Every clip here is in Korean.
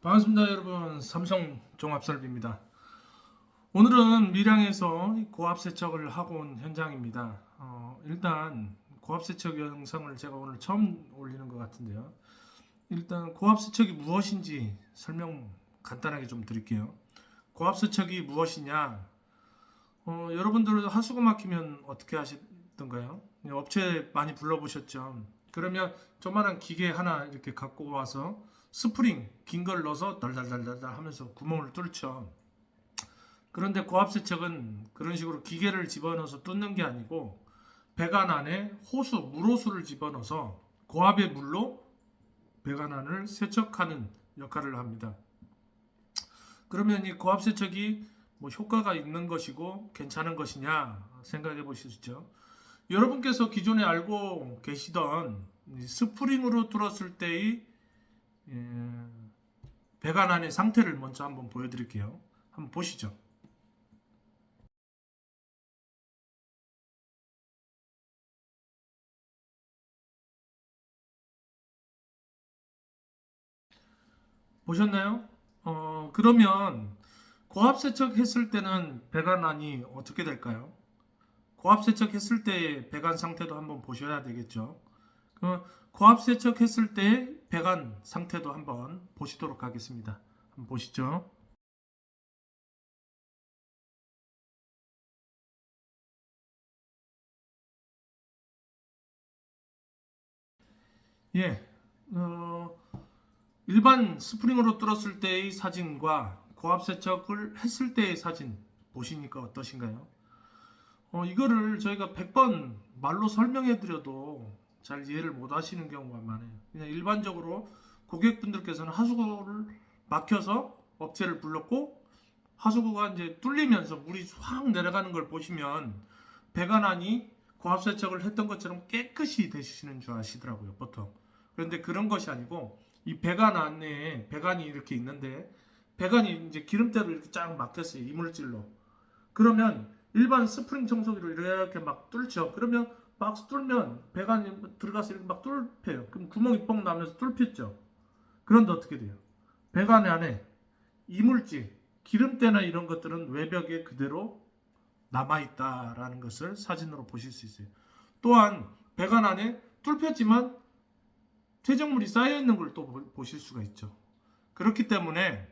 반갑습니다, 여러분. 삼성 종합설비입니다. 오늘은 밀양에서 고압 세척을 하고 온 현장입니다. 일단 고압 세척 영상을 제가 오늘 처음 올리는 것 같은데요. 일단 고압 세척이 무엇인지 설명 간단하게 좀 드릴게요. 고압 세척이 무엇이냐? 여러분들 하수구 막히면 어떻게 하시던가요? 업체 많이 불러보셨죠? 그러면 조그만한 기계 하나 이렇게 갖고 와서 스프링 긴 걸 넣어서 달달달달달 하면서 구멍을 뚫죠. 그런데 고압 세척은 그런 식으로 기계를 집어넣어서 뚫는 게 아니고 배관 안에 호수, 물호수를 집어넣어서 고압의 물로 배관 안을 세척하는 역할을 합니다. 그러면 이 고압 세척이 뭐 효과가 있는 것이고 괜찮은 것이냐 생각해 보시죠. 여러분께서 기존에 알고 계시던 스프링으로 뚫었을 때의 배관 안의 상태를 먼저 한번 보여드릴게요. 한번 보시죠. 보셨나요? 그러면 고압 세척했을 때는 배관 안이 어떻게 될까요? 고압 세척했을 때 배관 상태도 한번 보셔야 되겠죠. 고압 세척했을 때 배관 상태도 한번 보시도록 하겠습니다. 한번 보시죠. 예, 어, 일반 스프링으로 뚫었을 때의 사진과 고압 세척을 했을 때의 사진 보시니까 어떠신가요? 이거를 저희가 100번 말로 설명해 드려도 잘 이해를 못 하시는 경우가 많아요. 그냥 일반적으로 고객분들께서는 하수구를 막혀서 업체를 불렀고 하수구가 이제 뚫리면서 물이 확 내려가는 걸 보시면 배관 안이 고압 세척을 했던 것처럼 깨끗이 되시는 줄 아시더라고요, 보통. 그런데 그런 것이 아니고 이 배관 안에 배관이 이렇게 있는데 배관이 이제 기름때로 이렇게 쫙 막혔어요, 이물질로. 그러면 일반 스프링 청소기로 이렇게 막 뚫죠. 그러면 막 뚫면 배관이 들어가서 이렇게 막 뚫혀요. 그럼 구멍이 뻥 나면서 뚫혔죠. 그런데 어떻게 돼요? 배관 안에 이물질, 기름때나 이런 것들은 외벽에 그대로 남아있다라는 것을 사진으로 보실 수 있어요. 또한 배관 안에 뚫혔지만 퇴적물이 쌓여 있는 걸 또 보실 수가 있죠. 그렇기 때문에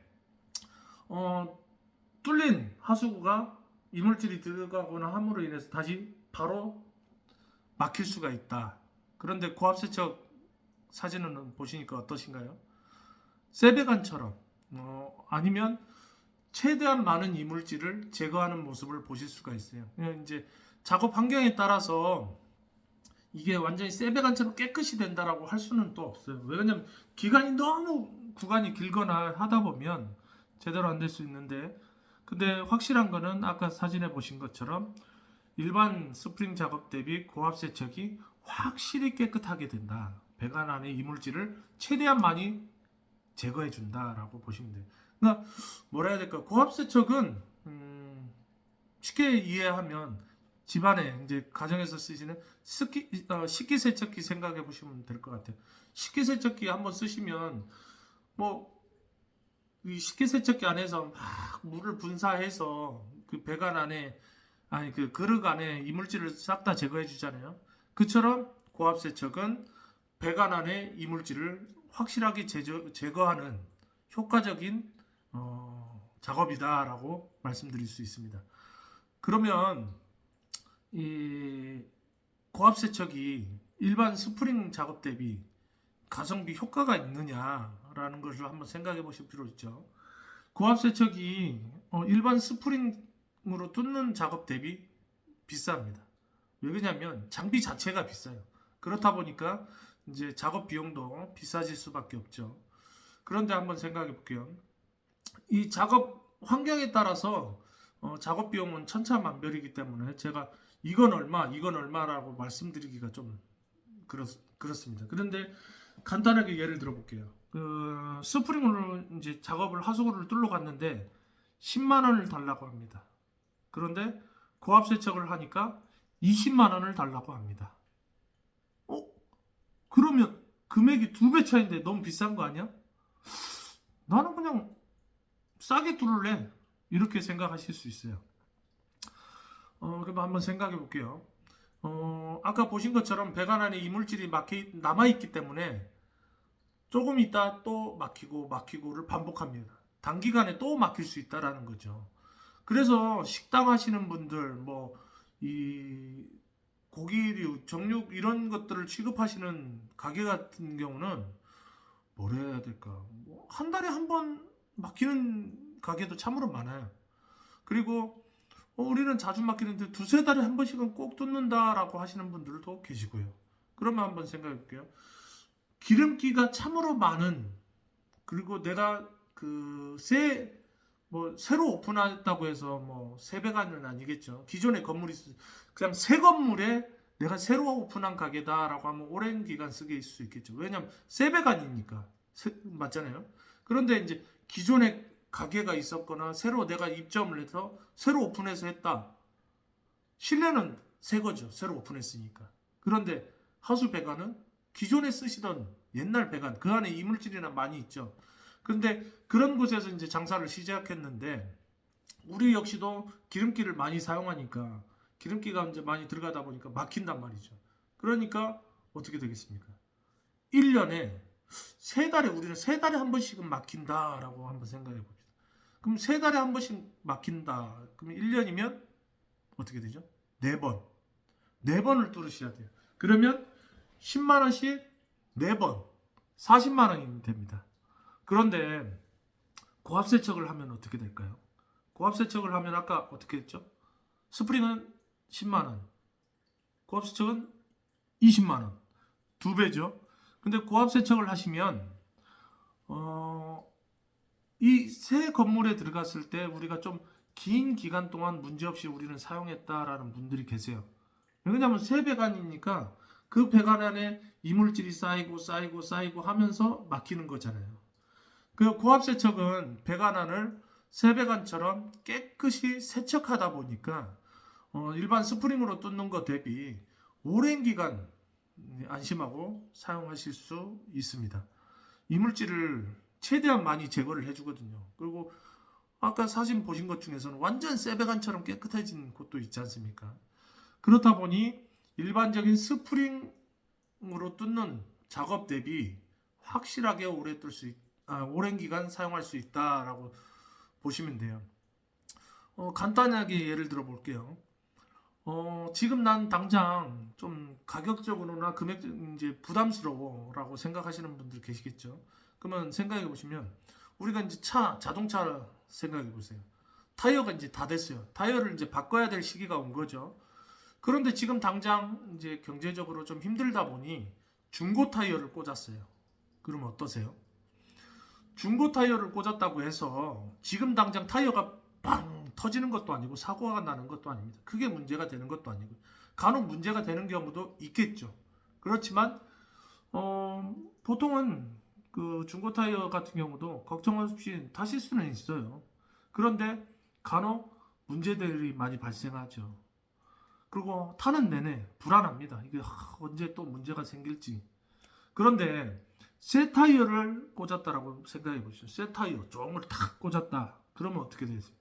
어, 뚫린 하수구가 이물질이 들어가거나 함으로 인해서 다시 바로 막힐 수가 있다. 그런데 고압 세척 사진을 보시니까 어떠신가요? 세배관처럼 아니면 최대한 많은 이물질을 제거하는 모습을 보실 수가 있어요. 이제 작업 환경에 따라서 이게 완전히 세배관처럼 깨끗이 된다라고 할 수는 또 없어요. 왜냐면 기간이 너무 구간이 길거나 하다 보면 제대로 안 될 수 있는데, 근데 확실한 거는 아까 사진에 보신 것처럼 일반 스프링 작업 대비 고압 세척이 확실히 깨끗하게 된다. 배관 안에 이물질을 최대한 많이 제거해 준다라고 보시면 돼요. 그러니까 뭐라 해야 될까? 고압 세척은 쉽게 이해하면 집안에 이제 가정에서 쓰시는 식기세척기 생각해 보시면 될 것 같아요. 식기세척기 한번 쓰시면 뭐 이 식기세척기 안에서 막 물을 분사해서 그 배관 안에 아니 그 그릇 안에 이물질을 싹 다 제거해 주잖아요. 그처럼 고압 세척은 배관 안에 이물질을 확실하게 제거하는 효과적인 작업이다라고 말씀드릴 수 있습니다. 그러면 이 고압 세척이 일반 스프링 작업 대비 가성비 효과가 있느냐라는 것을 한번 생각해 보실 필요 있죠. 고압 세척이 일반 스프링으로 뚫는 작업 대비 비쌉니다. 왜 그러냐면 장비 자체가 비싸요. 그렇다 보니까 이제 작업 비용도 비싸질 수밖에 없죠. 그런데 한번 생각해 볼게요. 이 작업 환경에 따라서 작업 비용은 천차만별이기 때문에 제가 이건 얼마, 이건 얼마라고 말씀드리기가 좀 그렇습니다. 그런데 간단하게 예를 들어 볼게요. 그 스프링으로 이제 작업을 하수구를 뚫러 갔는데 10만 원을 달라고 합니다. 그런데 고압 세척을 하니까 20만 원을 달라고 합니다. 그러면 금액이 두 배 차인데 너무 비싼 거 아니야? 나는 그냥 싸게 뚫을래. 이렇게 생각하실 수 있어요. 그럼 한번 생각해 볼게요. 아까 보신 것처럼 배관 안에 이물질이 남아있기 때문에 조금 있다 또 막히고를 반복합니다. 단기간에 또 막힐 수 있다라는 거죠. 그래서 식당 하시는 분들, 뭐, 이 고기류, 정육 이런 것들을 취급하시는 가게 같은 경우는 뭐라 해야 될까? 뭐 한 달에 한 번 막히는 가게도 참으로 많아요. 그리고 우리는 자주 막히는데 두세 달에 한 번씩은 꼭 뚫는다라고 하시는 분들도 계시고요. 그러면 한번 생각해 볼게요. 기름기가 참으로 많은, 그리고 내가 새로 오픈했다고 해서 뭐 새 배관은 아니겠죠. 기존의 건물이 그냥 새 건물에 내가 새로 오픈한 가게다라고 하면 오랜 기간 쓰게 있을 수 있겠죠. 왜냐면 새 배관이니까 맞잖아요. 그런데 이제 기존에 가게가 있었거나 새로 내가 입점을 해서 새로 오픈해서 했다. 실내는 새 거죠. 새로 오픈했으니까. 그런데 하수 배관은 기존에 쓰시던 옛날 배관, 그 안에 이물질이나 많이 있죠. 그런데 그런 곳에서 이제 장사를 시작했는데 우리 역시도 기름기를 많이 사용하니까 기름기가 이제 많이 들어가다 보니까 막힌단 말이죠. 그러니까 어떻게 되겠습니까? 1년에 우리는 세 달에 한 번씩은 막힌다라고 한번 생각해 봅시다. 그럼 세 달에 한 번씩 막힌다. 그럼 1년이면 어떻게 되죠? 4번. 4번을 뚫으셔야 돼요. 그러면 10만 원씩 4번. 40만 원이 됩니다. 그런데 고압세척을 하면 어떻게 될까요? 고압세척을 하면 아까 어떻게 했죠? 스프링은 10만 원. 고압세척은 20만 원. 2배죠. 근데 고압세척을 하시면 이 새 건물에 들어갔을 때 우리가 좀 긴 기간 동안 문제없이 우리는 사용했다라는 분들이 계세요. 왜냐하면 새 배관이니까 그 배관 안에 이물질이 쌓이고 하면서 막히는 거잖아요. 그 고압세척은 배관 안을 새 배관처럼 깨끗이 세척하다 보니까 일반 스프링으로 뚫는 것 대비 오랜 기간 안심하고 사용하실 수 있습니다. 이물질을 최대한 많이 제거를 해주거든요. 그리고 아까 사진 보신 것 중에서는 완전 새 배관처럼 깨끗해진 곳도 있지 않습니까? 그렇다 보니 일반적인 스프링으로 뚫는 작업 대비 확실하게 오랜 기간 사용할 수 있다라고 보시면 돼요. 간단하게 예를 들어 볼게요. 지금 난 당장 좀 가격적으로나 금액 이제 부담스러워라고 생각하시는 분들 계시겠죠. 그러면 생각해 보시면 우리가 이제 자동차 생각해 보세요. 타이어가 이제 다 됐어요. 타이어를 이제 바꿔야 될 시기가 온 거죠. 그런데 지금 당장 이제 경제적으로 좀 힘들다 보니 중고 타이어를 꽂았어요. 그럼 어떠세요? 중고 타이어를 꽂았다고 해서 지금 당장 타이어가 빵 터지는 것도 아니고 사고가 나는 것도 아닙니다. 크게 문제가 되는 것도 아니고 간혹 문제가 되는 경우도 있겠죠. 그렇지만 보통은 그 중고 타이어 같은 경우도 걱정 없이 타실 수는 있어요. 그런데 간혹 문제들이 많이 발생하죠. 그리고 타는 내내 불안합니다. 이게 언제 또 문제가 생길지. 그런데 새 타이어를 꽂았다라고 생각해 보시죠. 새 타이어 종을 탁 꽂았다. 그러면 어떻게 되세요?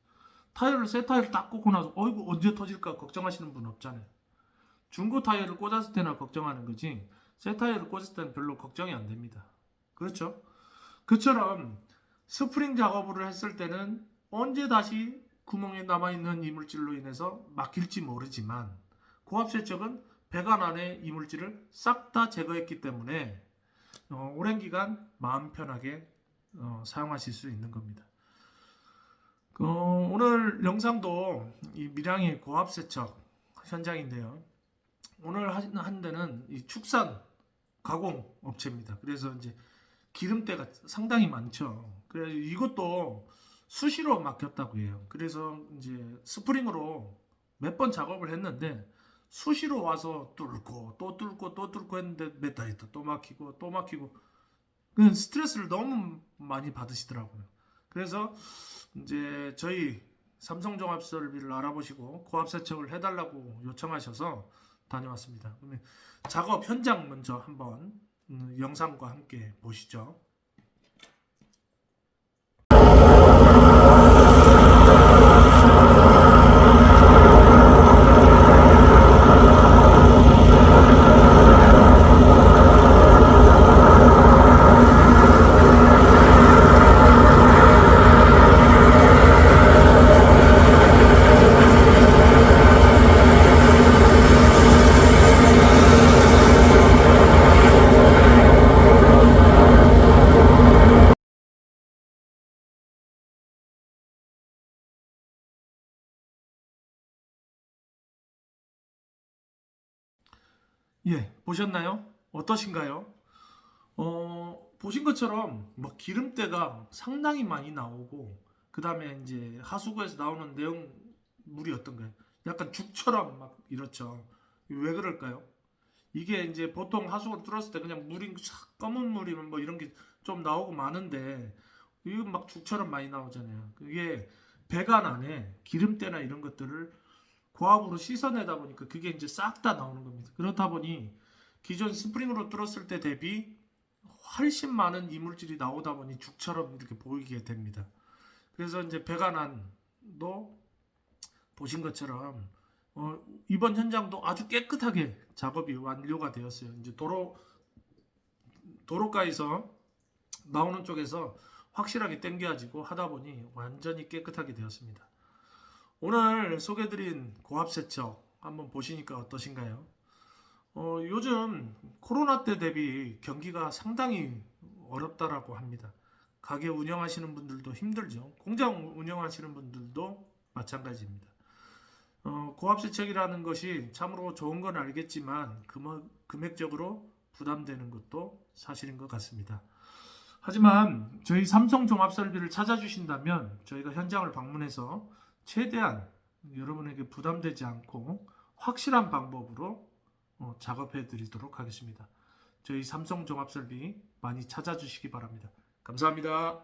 새 타이어를 딱 꽂고 나서 어이구 언제 터질까 걱정하시는 분 없잖아요. 중고 타이어를 꽂았을 때나 걱정하는 거지 새 타이어를 꽂았을 때는 별로 걱정이 안 됩니다. 그렇죠? 그처럼 스프링 작업을 했을 때는 언제 다시 구멍에 남아있는 이물질로 인해서 막힐지 모르지만 고압세척은 배관 안에 이물질을 싹 다 제거했기 때문에 오랜 기간 마음 편하게 사용하실 수 있는 겁니다. 오늘 영상도 이 밀양의 고압세척 현장인데요. 오늘 한 데는 이 축산 가공 업체입니다. 그래서 이제 기름때가 상당히 많죠. 그래서 이것도 수시로 막혔다고 해요. 그래서 이제 스프링으로 몇 번 작업을 했는데 수시로 와서 뚫고 또 뚫고 했는데 몇 달 있다 또 막히고 그냥 스트레스를 너무 많이 받으시더라고요. 그래서 이제 저희 삼성종합설비를 알아보시고 고압세척을 해달라고 요청하셔서 다녀왔습니다. 그러면 작업 현장 먼저 한번 영상과 함께 보시죠. 예, 보셨나요? 어떠신가요? 보신 것처럼 뭐 기름때가 상당히 많이 나오고, 그 다음에 이제 하수구에서 나오는 내용물이 어떤가요? 약간 죽처럼 막 이렇죠. 왜 그럴까요? 이게 이제 보통 하수구를 뚫었을 때 그냥 물이 싹 검은 물이면 뭐 이런 게 좀 나오고 마는데, 이건 막 죽처럼 많이 나오잖아요. 그게 배관 안에 기름때나 이런 것들을 고압으로 씻어내다 보니까 그게 이제 싹 다 나오는 겁니다. 그렇다 보니 기존 스프링으로 뚫었을 때 대비 훨씬 많은 이물질이 나오다 보니 죽처럼 이렇게 보이게 됩니다. 그래서 이제 배관안도 보신 것처럼 이번 현장도 아주 깨끗하게 작업이 완료가 되었어요. 이제 도로가에서 나오는 쪽에서 확실하게 당겨지고 하다 보니 완전히 깨끗하게 되었습니다. 오늘 소개드린 고압세척 한번 보시니까 어떠신가요? 요즘 코로나 때 대비 경기가 상당히 어렵다라고 합니다. 가게 운영하시는 분들도 힘들죠. 공장 운영하시는 분들도 마찬가지입니다. 고압세척이라는 것이 참으로 좋은 건 알겠지만 금액적으로 부담되는 것도 사실인 것 같습니다. 하지만 저희 삼성 종합설비를 찾아주신다면 저희가 현장을 방문해서 최대한 여러분에게 부담되지 않고 확실한 방법으로 작업해 드리도록 하겠습니다. 저희 삼성 종합설비 많이 찾아주시기 바랍니다. 감사합니다.